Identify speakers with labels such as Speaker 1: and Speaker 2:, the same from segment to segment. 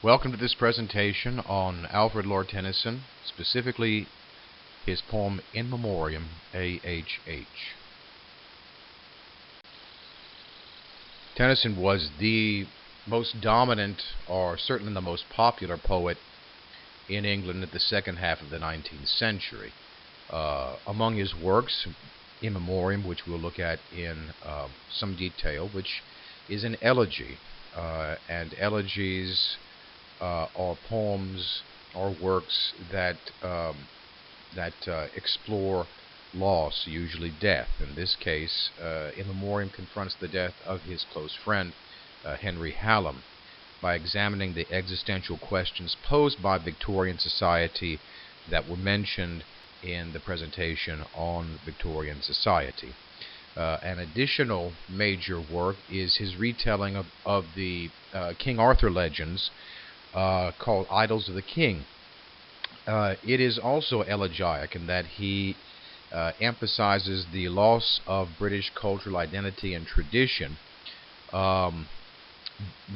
Speaker 1: Welcome to this presentation on Alfred Lord Tennyson, specifically his poem In Memoriam, A.H.H. Tennyson was the most dominant, or certainly the most popular poet in England at the second half of the 19th century. Among his works, In Memoriam, which we'll look at in some detail, which is an elegy, and elegies are poems or works that explore loss, usually death. In this case, In Memoriam confronts the death of his close friend, Henry Hallam, by examining the existential questions posed by Victorian society that were mentioned in the presentation on Victorian society. An additional major work is his retelling of the King Arthur legends, called Idylls of the King. It is also elegiac in that he emphasizes the loss of British cultural identity and tradition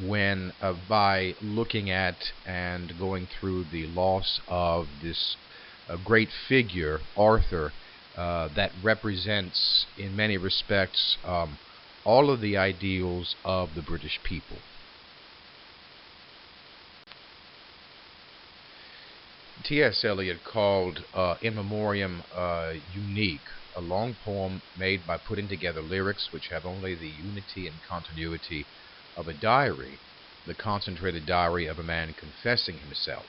Speaker 1: when by looking at and going through the loss of this great figure, Arthur, that represents in many respects all of the ideals of the British people. T.S. Eliot called In Memoriam unique, a long poem made by putting together lyrics which have only the unity and continuity of a diary, the concentrated diary of a man confessing himself.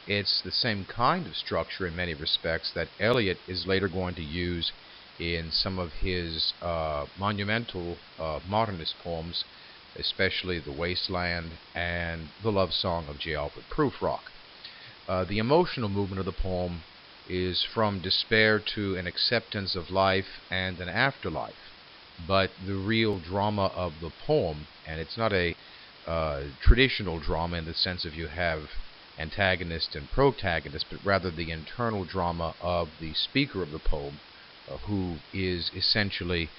Speaker 1: It's the same kind of structure in many respects that Eliot is later going to use in some of his monumental modernist poems, especially The Wasteland and The Love Song of J. Alfred Prufrock. The emotional movement of the poem is from despair to an acceptance of life and an afterlife. But the real drama of the poem, and it's not a traditional drama in the sense of you have antagonist and protagonist, but rather the internal drama of the speaker of the poem, who is essentially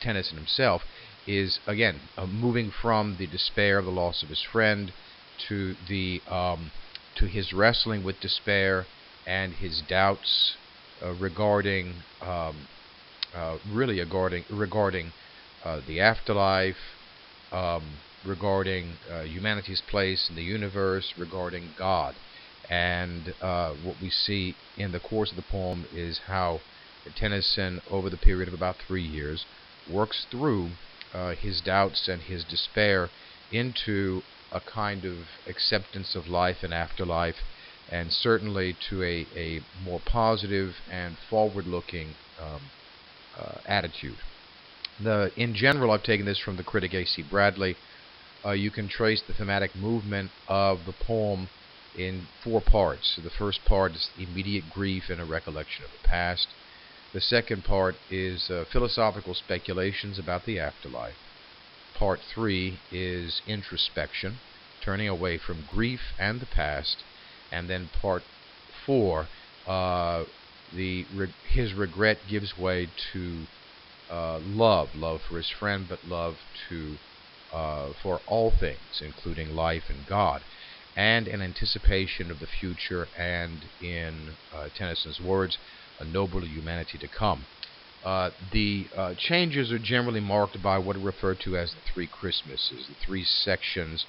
Speaker 1: Tennyson himself, is again moving from the despair of the loss of his friend to the to his wrestling with despair and his doubts regarding the afterlife, regarding humanity's place in the universe, regarding God. And what we see in the course of the poem is how Tennyson, over the period of about 3 years, works through his doubts and his despair into a kind of acceptance of life and afterlife, and certainly to a more positive and forward-looking attitude. In general, I've taken this from the critic A.C. Bradley. You can trace the thematic movement of the poem in 4 parts. So the first part is immediate grief and a recollection of the past. The second part is philosophical speculations about the afterlife. Part 3 is introspection, turning away from grief and the past. And then Part 4, his regret gives way to love for his friend, but love for all things, including life and God, and an anticipation of the future, and in Tennyson's words, a nobler humanity to come. The changes are generally marked by what are referred to as the 3 Christmases, the 3 sections,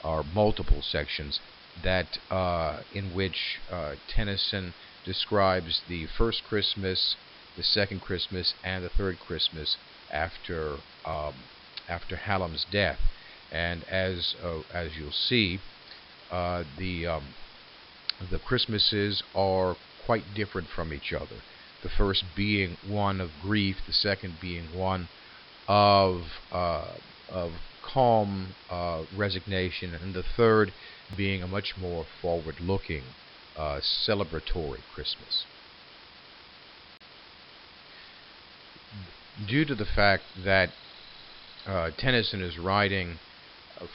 Speaker 1: or multiple sections, that in which Tennyson describes the first Christmas, the second Christmas, and the third Christmas after Hallam's death. And as you'll see, the Christmases are quite different from each other. The first being one of grief, the second being one of calm resignation, and the third being a much more forward-looking, celebratory Christmas. Due to the fact that Tennyson is writing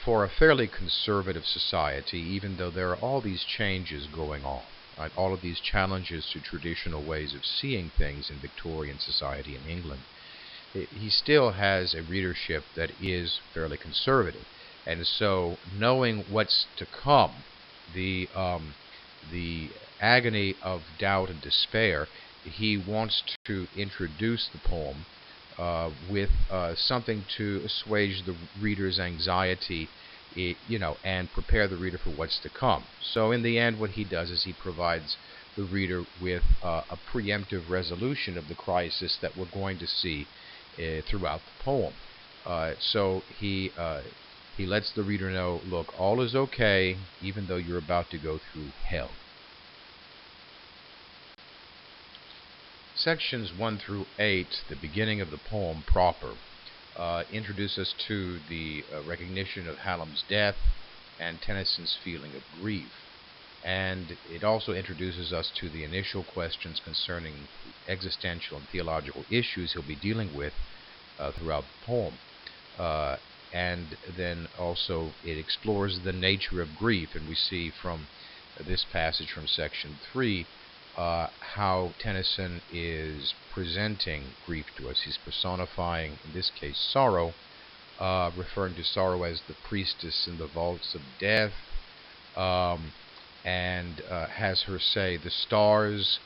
Speaker 1: for a fairly conservative society, even though there are all these changes going on, right? All of these challenges to traditional ways of seeing things in Victorian society in England, he still has a readership that is fairly conservative. And so, knowing what's to come, the agony of doubt and despair, he wants to introduce the poem with something to assuage the reader's anxiety, and prepare the reader for what's to come. So in the end, what he does is he provides the reader with a preemptive resolution of the crisis that we're going to see throughout the poem. So he lets the reader know, look, all is okay, even though you're about to go through hell. Sections 1 through 8, the beginning of the poem proper, introduce us to the recognition of Hallam's death and Tennyson's feeling of grief. And it also introduces us to the initial questions concerning existential and theological issues he'll be dealing with throughout the poem. And then also it explores the nature of grief, and we see from this passage from section 3 how Tennyson is presenting grief to us. He's personifying, in this case, sorrow, referring to sorrow as the priestess in the vaults of death, and has her say, the stars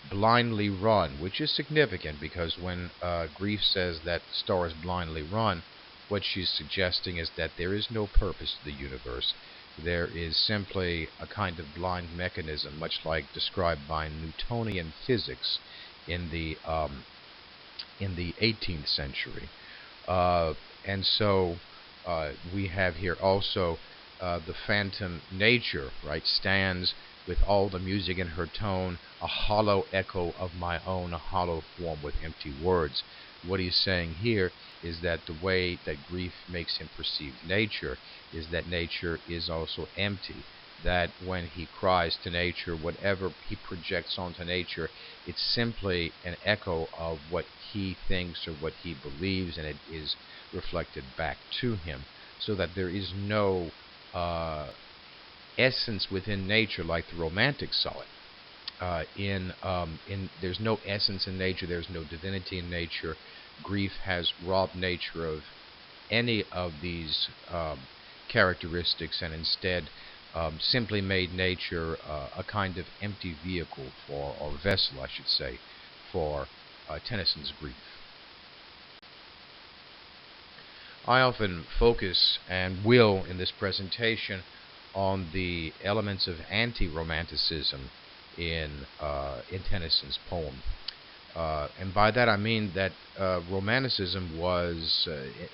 Speaker 1: blindly run, which is significant because when grief says that the stars blindly run, what she's suggesting is that there is no purpose to the universe. There is simply a kind of blind mechanism, much like described by Newtonian physics in the 18th century. And so we have here also the phantom nature, right, stands with all the music in her tone, a hollow echo of my own, a hollow form with empty words. What he's saying here is that the way that grief makes him perceive nature is that nature is also empty, that when he cries to nature, whatever he projects onto nature, it's simply an echo of what he thinks or what he believes, and it is reflected back to him, so that there is no essence within nature like the Romantics saw it. There's no essence in nature. There's no divinity in nature. Grief has robbed nature of any of these characteristics, and instead simply made nature a kind of empty vehicle for, or vessel, I should say, for Tennyson's grief. I often focus, and will in this presentation, on the elements of anti-romanticism in Tennyson's poem. And by that I mean that Romanticism was,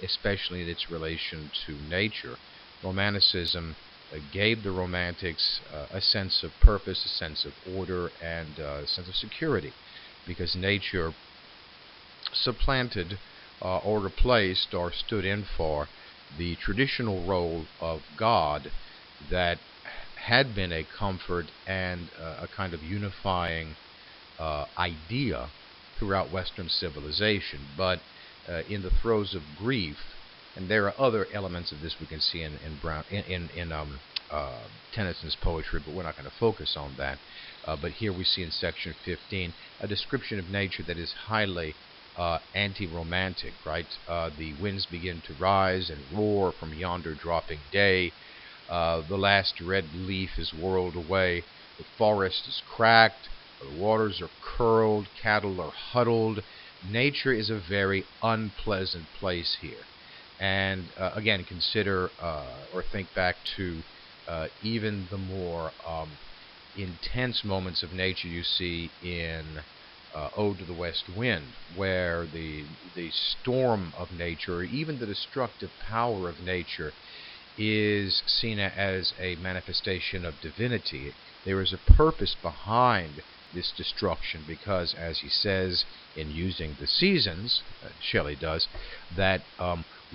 Speaker 1: especially in its relation to nature, Romanticism gave the Romantics a sense of purpose, a sense of order, and a sense of security, because nature supplanted or replaced or stood in for the traditional role of God that had been a comfort and a kind of unifying idea throughout Western civilization. But in the throes of grief, and there are other elements of this we can see in Tennyson's poetry, but we're not going to focus on that. But here we see in section 15 a description of nature that is highly anti-romantic, right? The winds begin to rise and roar from yonder dropping day. The last red leaf is whirled away. The forest is cracked. The waters are curled. Cattle are huddled. Nature is a very unpleasant place here. And again, consider or think back to even the more intense moments of nature you see in Ode to the West Wind, where the storm of nature, or even the destructive power of nature, is seen as a manifestation of divinity. There is a purpose behind this destruction because, as he says in Using the Seasons, Shelley does, that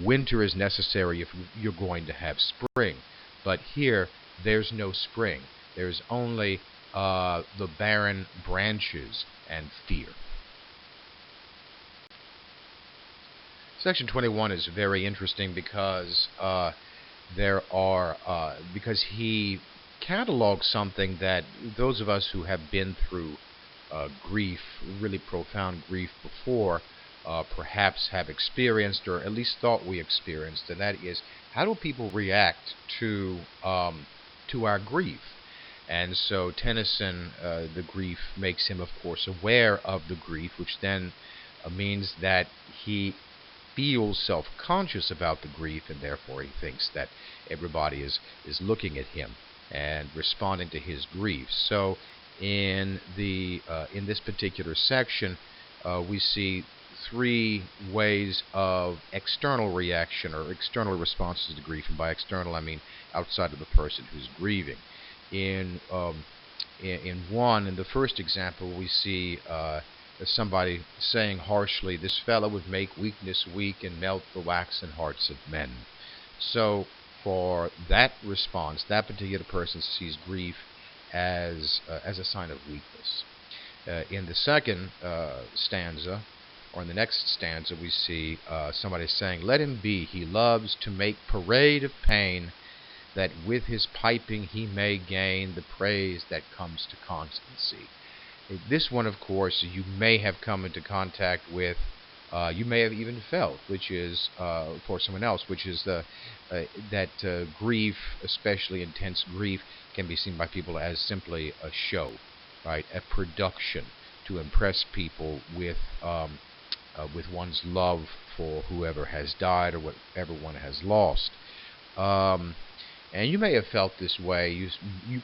Speaker 1: winter is necessary if you're going to have spring. But here, there's no spring. There's only the barren branches and fear. Section 21 is very interesting because because he catalogs something that those of us who have been through grief, really profound grief before, perhaps have experienced, or at least thought we experienced, and that is, how do people react to our grief? And so Tennyson, the grief makes him, of course, aware of the grief, which then means that he feels self-conscious about the grief, and therefore he thinks that everybody is looking at him and responding to his grief. So in this particular section, we see three ways of external reaction or external responses to grief, and by external I mean outside of the person who's grieving. In the first example, we see somebody saying harshly, "This fellow would make weakness weak and melt the waxen hearts of men." So for that response, that particular person sees grief as a sign of weakness. In the second stanza, or in the next stanza, we see somebody saying, "Let him be, he loves to make parade of pain, that with his piping he may gain the praise that comes to constancy." This one, of course, you may have come into contact with, you may have even felt, which is for someone else, which is that grief, especially intense grief, can be seen by people as simply a show, right? A production to impress people with one's love for whoever has died or whatever one has lost. And you may have felt this way.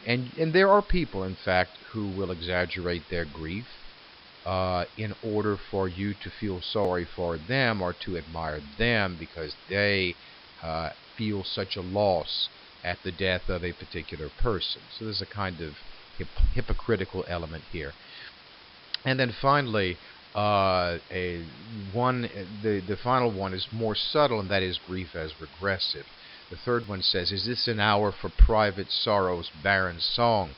Speaker 1: And there are people, in fact, who will exaggerate their grief in order for you to feel sorry for them or to admire them because they feel such a loss at the death of a particular person. So there's a kind of hypocritical element here. And then finally, the final one is more subtle, and that is grief as regressive. The third one says, "Is this an hour for private sorrow's barren song,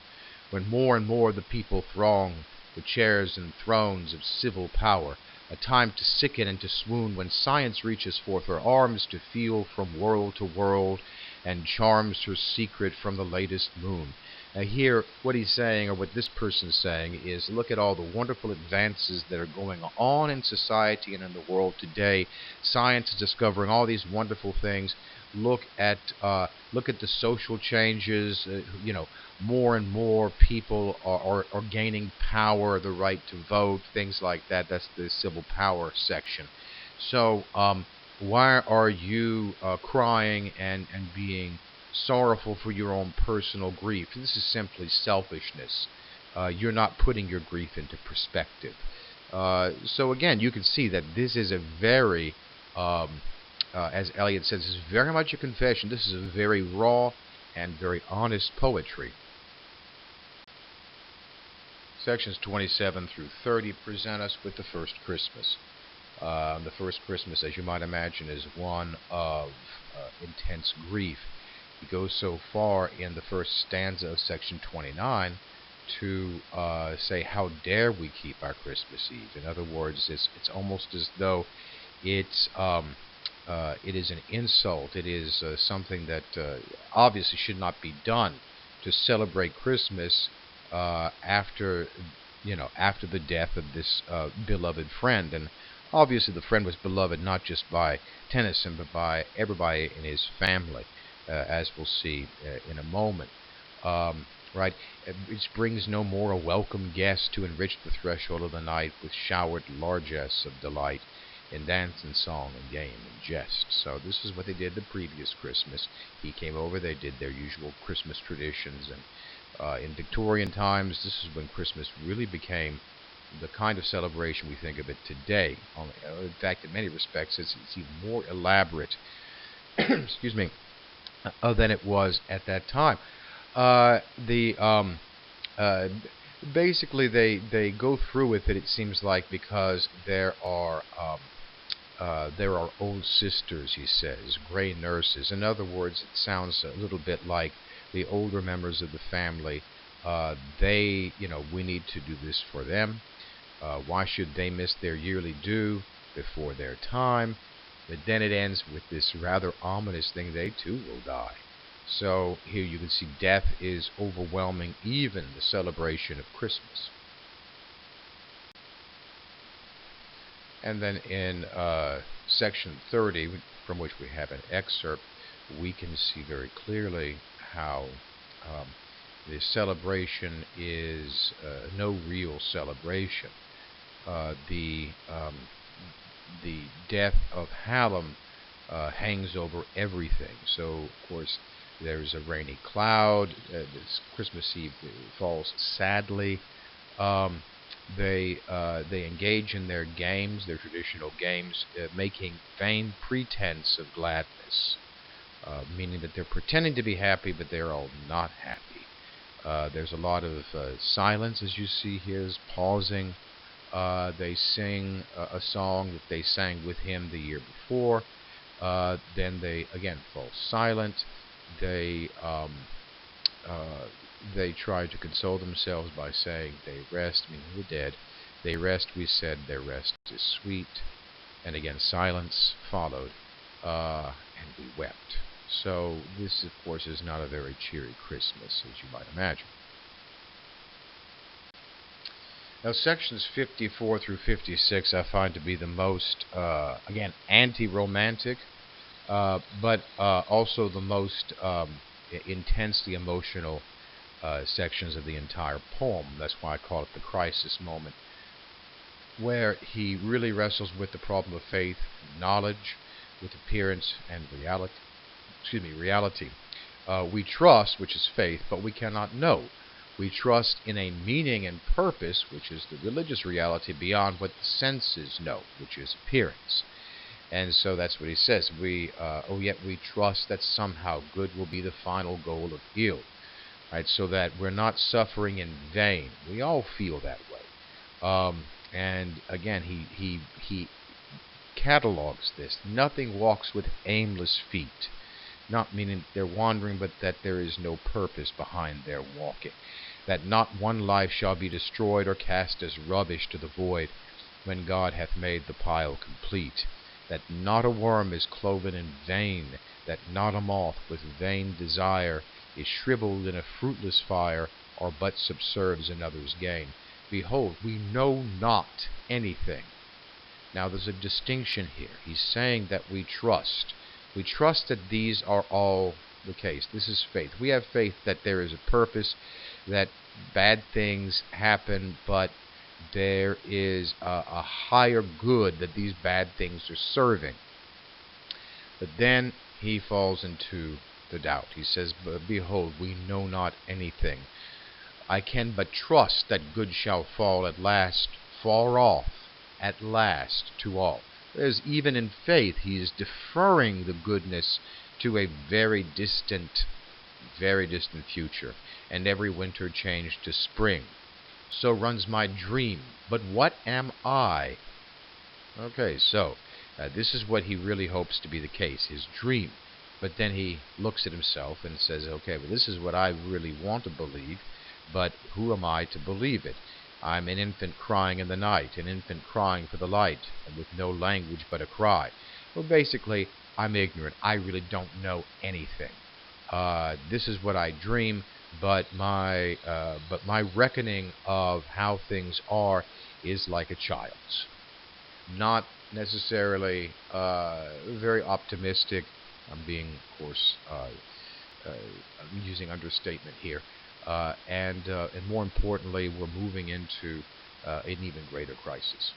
Speaker 1: when more and more the people throng the chairs and thrones of civil power, a time to sicken and to swoon, when science reaches forth her arms to feel from world to world, and charms her secret from the latest moon." Now here, what he's saying, or what this person's saying, is look at all the wonderful advances that are going on in society and in the world today. Science is discovering all these wonderful things. Look at the social changes. More and more people are gaining power, the right to vote, things like that. That's the civil power section. So why are you crying and being sorrowful for your own personal grief? This is simply selfishness. You're not putting your grief into perspective. So again, you can see that this is a very as Eliot says, this is very much a confession. This is a very raw and very honest poetry. Sections 27 through 30 present us with the first Christmas. The first Christmas, as you might imagine, is one of intense grief. He goes so far in the first stanza of section 29 to say, "How dare we keep our Christmas Eve?" In other words, it's almost as though it is an insult. It is something that obviously should not be done to celebrate Christmas after the death of this beloved friend. And obviously the friend was beloved not just by Tennyson, but by everybody in his family, as we'll see in a moment. Right? It brings no more a welcome guest to enrich the threshold of the night with showered largesse of delight in dance and song and game and jest. So this is what they did the previous Christmas. He came over, they did their usual Christmas traditions, and in Victorian times, this is when Christmas really became the kind of celebration we think of it today. In fact, in many respects, it's even more elaborate excuse me, than it was at that time. Basically, they go through with it. It seems like because there are old sisters, he says, gray nurses. In other words, it sounds a little bit like the older members of the family. We need to do this for them. Why should they miss their yearly due before their time? But then it ends with this rather ominous thing: they too will die. So here you can see death is overwhelming even the celebration of Christmas. And then in section 30, from which we have an excerpt, we can see very clearly how um, the celebration is no real celebration. The death of Hallam hangs over everything. So, of course, there's a rainy cloud. This Christmas Eve falls sadly. Um, they engage in their games, their traditional games, making vain pretense of gladness, meaning that they're pretending to be happy, but they're all not happy. There's a lot of silence, as you see here, is pausing. They sing a song that they sang with him the year before. Then they again fall silent. They um, uh, they try to console themselves by saying they rest, meaning the dead. They rest, we said, their rest is sweet. And again, silence followed, and we wept. So this, of course, is not a very cheery Christmas, as you might imagine. Now, sections 54 through 56 I find to be the most, again, anti-romantic, but also the most intensely emotional sections of the entire poem. That's why I call it the crisis moment, where he really wrestles with the problem of faith, knowledge, with appearance and reality. Reality. We trust, which is faith, but we cannot know. We trust in a meaning and purpose, which is the religious reality, beyond what the senses know, which is appearance. And so that's what he says. Yet we trust that somehow good will be the final goal of ill, right? So that we're not suffering in vain. We all feel that way. And again, he catalogs this. Nothing walks with aimless feet. Not meaning they're wandering, but that there is no purpose behind their walking. That not one life shall be destroyed or cast as rubbish to the void when God hath made the pile complete. That not a worm is cloven in vain, that not a moth with vain desire is shriveled in a fruitless fire, or but subserves another's gain. Behold, we know not anything. Now there's a distinction here. He's saying that we trust. We trust that these are all the case. This is faith. We have faith that there is a purpose, that bad things happen, but there is a higher good that these bad things are serving. But then he falls into the doubt. He says, behold, we know not anything. I can but trust that good shall fall at last, far off, at last, to all. There's even in faith, he is deferring the goodness to a very distant future, and every winter changed to spring. So runs my dream. But what am I? Okay, so this is what he really hopes to be the case, his dream. But then he looks at himself and says, okay, well, this is what I really want to believe, but who am I to believe it? I'm an infant crying in the night, an infant crying for the light, and with no language but a cry. Well, basically, I'm ignorant. I really don't know anything. This is what I dream, but my reckoning of how things are is like a child's. Not necessarily very optimistic. I'm being, of course, I'm using understatement here. And more importantly, we're moving into an even greater crisis.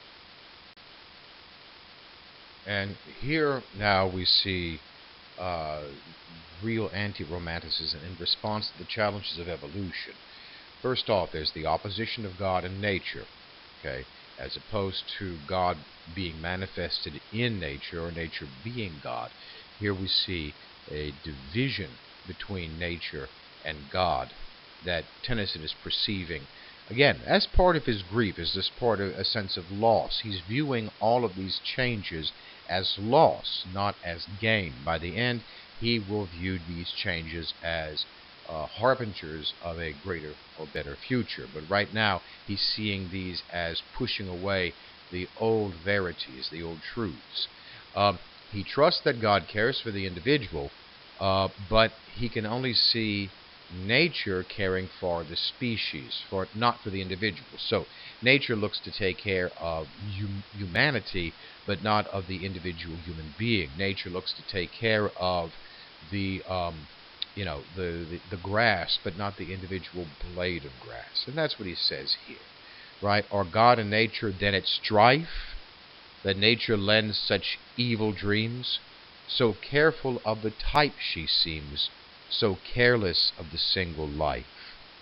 Speaker 1: And here now we see real anti-romanticism in response to the challenges of evolution. First off, there's the opposition of God and nature, okay, as opposed to God being manifested in nature or nature being God. Here we see a division between nature and God that Tennyson is perceiving. Again, as part of his grief, is this part of a sense of loss. He's viewing all of these changes as loss, not as gain. By the end, he will view these changes as harbingers of a greater or better future. But right now, he's seeing these as pushing away the old verities, the old truths. He trusts that God cares for the individual, but he can only see nature caring for the species, not for the individual. So nature looks to take care of humanity, but not of the individual human being. Nature looks to take care of the the grass, but not the individual blade of grass. And that's what he says here, right? Are God and nature then at strife, that nature lends such evil dreams? So careful of the type she seems, so careless of the single life,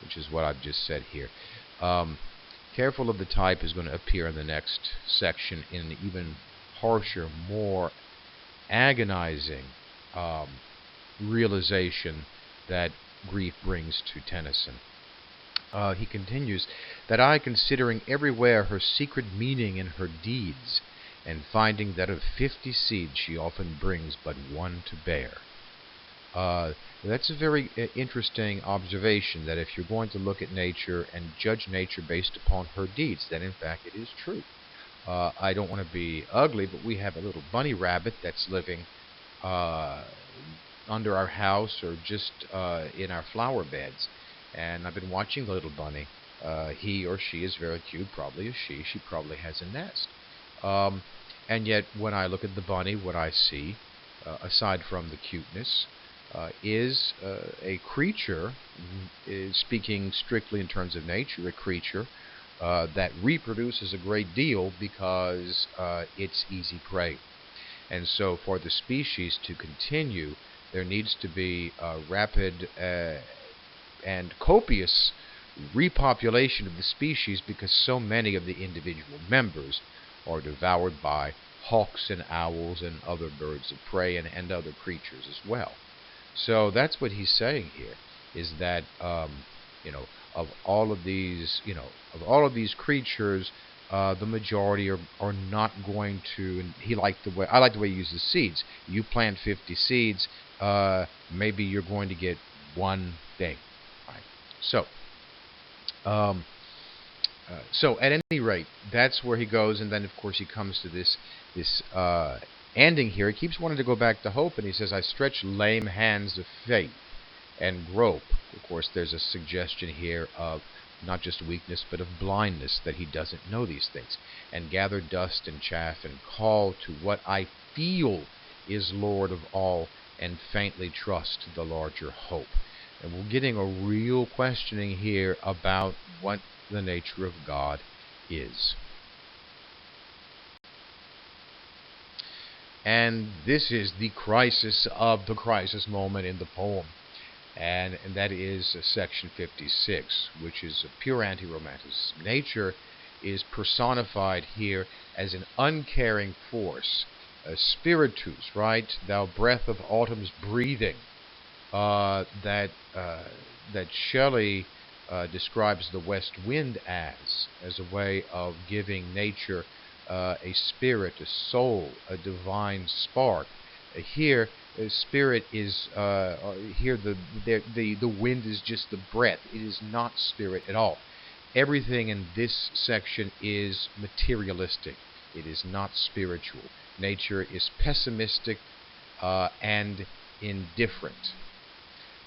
Speaker 1: which is what I've just said here. Careful of the type is going to appear in the next section in an even harsher, more agonizing realization that grief brings to Tennyson. He continues, that I, considering everywhere her secret meaning in her deeds, and finding that of 50 seeds she often brings but one to bear. That's a very interesting observation, that if you're going to look at nature and judge nature based upon her deeds, then in fact it is true. I don't want to be ugly, but we have a little bunny rabbit that's living under our house or just in our flower beds. And I've been watching the little bunny. He or she is very cute, probably a she. She probably has a nest. And yet, when I look at the bunny, what I see, aside from the cuteness, is a creature, speaking strictly in terms of nature, a creature that reproduces a great deal because it's easy prey. And so for the species to continue, there needs to be rapid and copious repopulation of the species, because so many of the individual members are devoured by hawks and owls and other birds of prey and other creatures as well. So that's what he's saying here, is that of all of these creatures, the majority are not going to. And I like the way he uses seeds. You plant 50 seeds, maybe you're going to get one thing. Right? So at any rate, that's where he goes, and then of course he comes to this ending here. He keeps wanting to go back to hope, and he says, I stretch lame hands of faith and grope. Of course, there's a suggestion here of not just weakness, but of blindness, that he doesn't know these things, and gather dust and chaff and call to what I feel is Lord of all, and faintly trust the larger hope. And we're getting a real questioning here about what the nature of God is. And this is the crisis of the crisis moment in the poem. And that is section 56, which is a pure anti-romanticism. Nature is personified here as an uncaring force, a spiritus, right? Thou breath of autumn's breathing, that Shelley describes the west wind as a way of giving nature a spirit, a soul, a divine spark. Here, spirit is here. The wind is just the breath. It is not spirit at all. Everything in this section is materialistic. It is not spiritual. Nature is pessimistic and indifferent.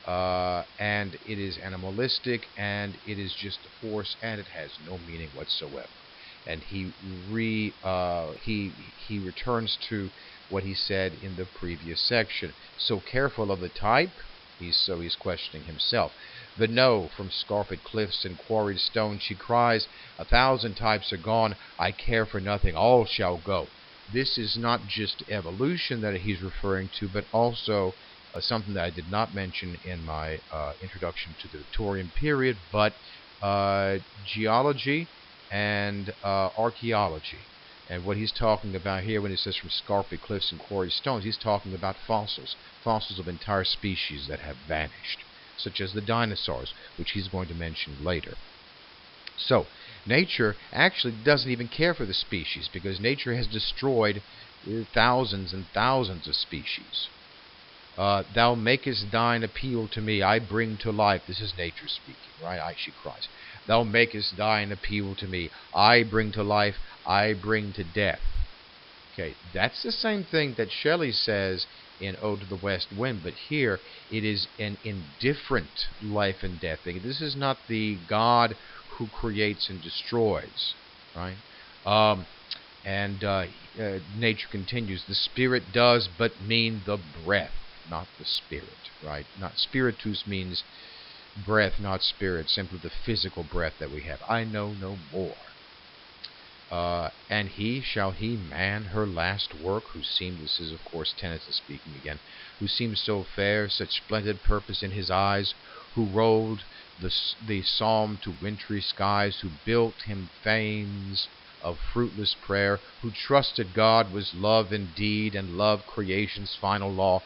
Speaker 1: And it is animalistic, and it is just a force, and it has no meaning whatsoever. And he returns to what he said in the previous section. So careful of the type, he's questioning himself. But no, from scarped cliffs and quarried stones she cries, 1,000 types are gone, I care for nothing, all shall go. This is not just evolution that he's referring to, but also something that I did not mention in my introduction to the Victorian period, but geology and archaeology. And what he's talking about here when he says from scarped cliffs and quarried stones, he's talking about fossils of entire species that have vanished, such as the dinosaurs, which he's going to mention later. So, nature actually doesn't even care for the species, because nature has destroyed thousands and thousands of species. Thou makest thine appeal to me, I bring to life. This is nature speaking, right? She cries. Thou makest thine appeal to me, I bring to life, I bring to death. Okay, that's the same thing that Shelley says in Ode to the West Wind, but here it is an indifferent life and death thing. This is not the God who creates and destroys, right? Um, and nature continues. The spirit does but mean the breath, not the spirit, right? Not spiritus means breath, not spirit, simply the physical breath that we have. I know no more. And shall he man her last work, who seemed, this is of course Tennyson speaking again, who seemed so fair, such splendid purpose in his eyes, who rolled the psalm to wintry skies, who built him fanes of fruitless prayer, who trusted God was love indeed, and love creation's final law,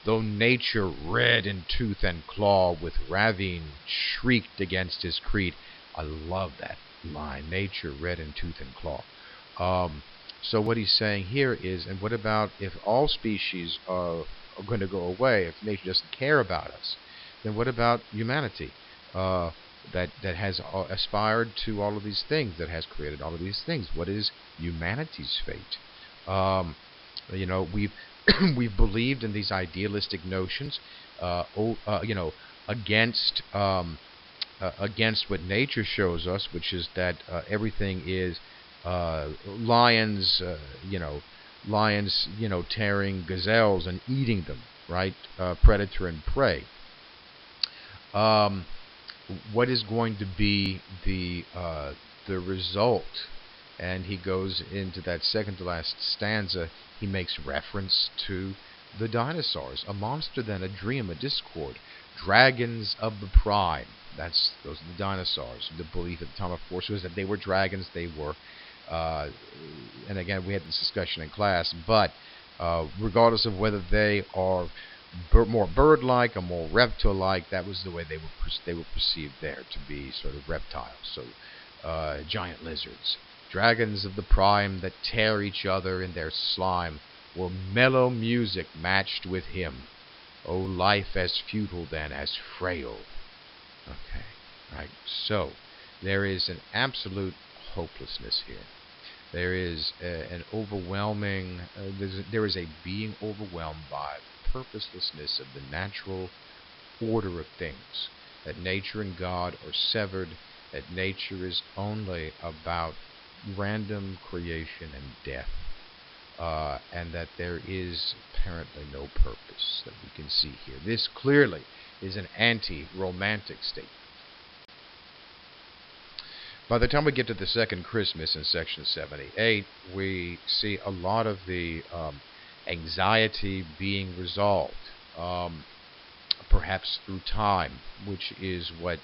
Speaker 1: though nature red in tooth and claw with ravine shrieked against his creed. I love that line, nature red in tooth and claw. So what he's saying here is, and what about if all species are going to go away, if nature doesn't care about us, then what about humanity that has aspired to all of these things, that has created all of these things? What is humanity's fate? We've we've believed in these idealistic notions, against against what nature shows us, which is that everything is lions, tearing gazelles and eating them, right? Predator and prey. What is going to be the result? And he goes into that second to last stanza. He makes reference to the dinosaurs, a monster then, a dream, a discord, dragons of the prime. Those are the dinosaurs. The belief at the time, of course, was that they were dragons. They were, and again, we had this discussion in class. But regardless of whether they are more bird-like or more reptile-like, that was the way they were perceived there, to be sort of reptiles. So giant lizards, dragons of the prime that tear each other in their slime, were mellow music matched with him. O life as futile then, as frail. Okay, right. So there is an absolute hopelessness here. There is an overwhelming. There is a being overwhelmed by the purposelessness of the natural order of things. That nature and God are severed. That nature is only about random creation and death. And that there is apparently no purpose that we can see here. This clearly is an anti-romantic statement. By the time we get to the second Christmas in section 78, we see a lot of the anxiety being resolved, perhaps through time, which is what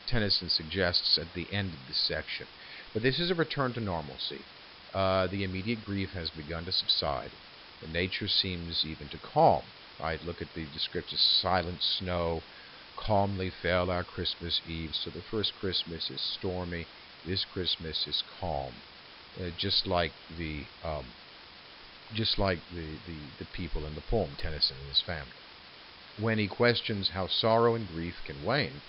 Speaker 1: Tennyson suggests at the end of this section. But this is a return to normalcy. The immediate grief has begun to subside. The nature seems even to calm. Right? Look at the descriptive silent snow. Calmly fell our Christmas Eve. So the first Christmas is stormy. This Christmas is calm. Just like the people in the poem, Tennyson and his family. When he questions how sorrow and grief can wane,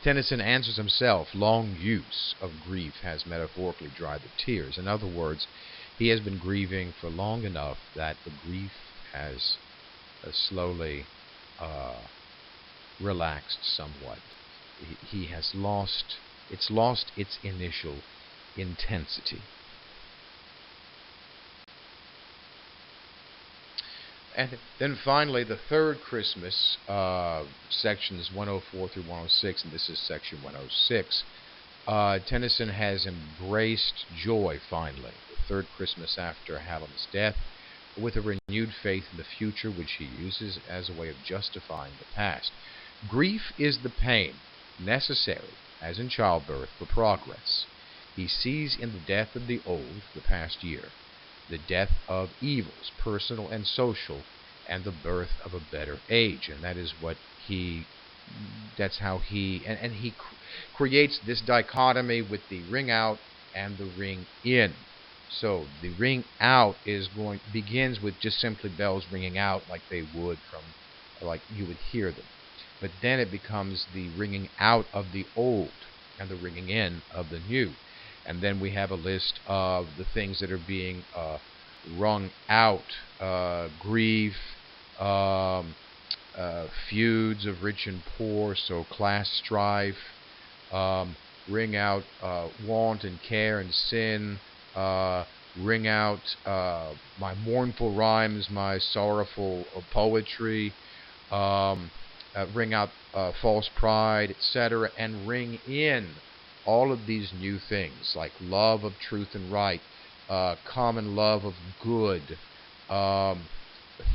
Speaker 1: Tennyson answers himself, long use of grief has metaphorically dried the tears. In other words, he has been grieving for long enough that the grief has slowly relaxed somewhat. He has lost its initial intensity. And then finally, the third Christmas, sections 104 through 106, and this is section 106, Tennyson has embraced joy finally, the third Christmas after Hallam's death, with a renewed faith in the future, which he uses as a way of justifying the past. Grief is the pain necessary, as in childbirth, for progress. He sees in the death of the old, the past year, the death of evils, personal and social, and the birth of a better age. And that is what that's how he creates this dichotomy with the ring out and the ring in. So the ring out begins with just simply bells ringing out like they would like you would hear them. But then it becomes the ringing out of the old and the ringing in of the new. And then we have a list of the things that are being wrung out, grief, um, feuds of rich and poor, so class strife, um, ring out want and care and sin, uh, ring out my mournful rhymes, my sorrowful poetry, um, ring out false pride, etc., and ring in all of these new things like love of truth and right, common love of good, um,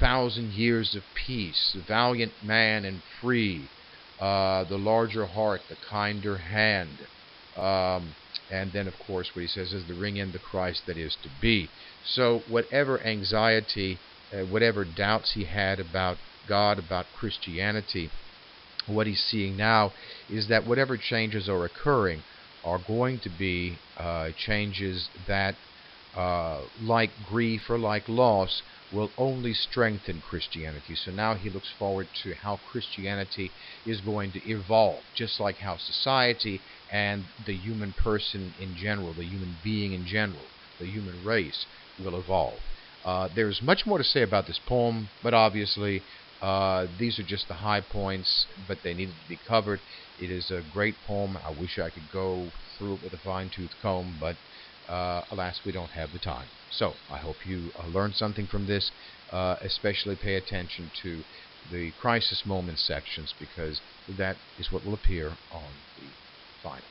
Speaker 1: 1,000 years of peace, the valiant man and free, the larger heart, the kinder hand. Um, and then, of course, what he says is the ring in the Christ that is to be. So, whatever anxiety, whatever doubts he had about God, about Christianity, what he's seeing now is that whatever changes are occurring are going to be changes that, like grief or like loss, will only strengthen Christianity. So now he looks forward to how Christianity is going to evolve, just like how society and the human person in general, the human being in general, the human race will evolve. There's much more to say about this poem, but obviously these are just the high points, but they needed to be covered. It is a great poem. I wish I could go through it with a fine-tooth comb, but alas, we don't have the time. So I hope you learned something from this. Especially pay attention to the crisis moment sections, because that is what will appear on the final.